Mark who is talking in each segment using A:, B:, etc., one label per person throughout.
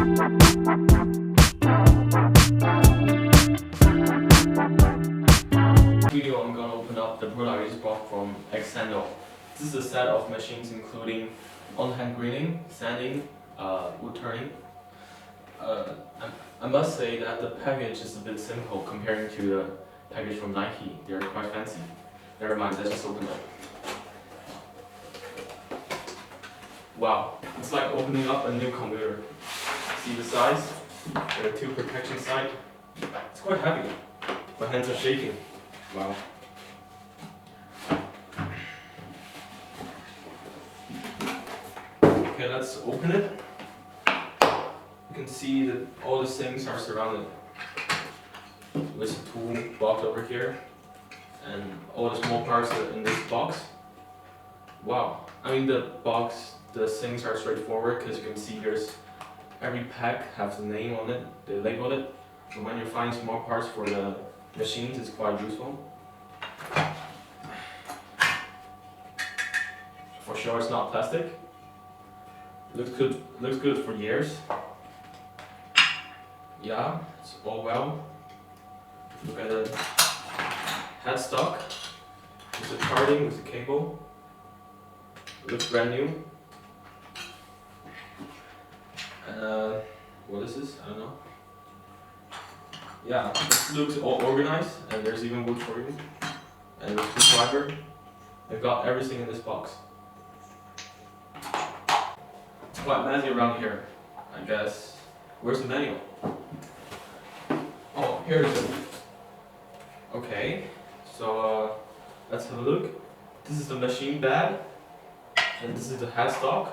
A: Video I'm gonna open up the product I just bought from Xendoll. This is a set of machines including on-hand grinding, sanding, wood turning. I must say that the package is a bit simple comparing to the package from Nike. They're quite fancy. Never mind, let's just open it. Wow, it's like opening up a new computer. See the size? There are two protection sides. It's quite heavy. My hands are shaking. Wow. Okay, let's open it. You can see that all the things are surrounded with a tool box over here and all the small parts are in this box. Wow. I mean the things are straightforward because you can see there's every pack has a name on it. They labeled it. So when you find small parts for the machines, it's quite useful. For sure, it's not plastic. Looks good for years. Yeah, it's all well. Look at the headstock. There's a charging with a cable. Looks brand new. And what is this? I don't know. Yeah, this looks all organized, and there's even wood for you. And the screwdriver. I've got everything in this box. It's quite messy around here, I guess. Where's the manual? Oh, here it is. Okay, so let's have a look. This is the machine bed, and this is the headstock.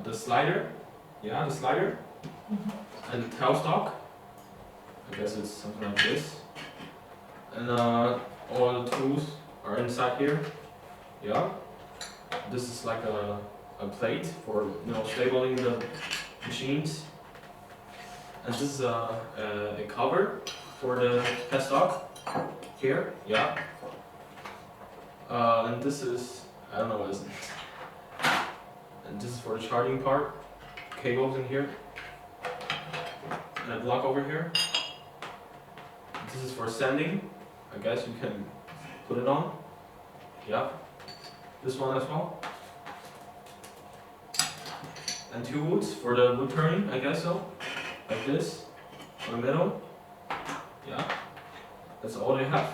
A: The slider, yeah, the slider, and the tailstock. I guess it's something like this. And all the tools are inside here. Yeah. This is like a plate for stabilizing the machines. And this is a cover for the headstock here. Yeah. And this is, I don't know what is it. And this is for the charging part. Cables in here. And a block over here. This is for sanding. I guess you can put it on. Yeah. This one as well. And two woods for the wood turning, I guess so. Like this. In the middle. Yeah. That's all they have.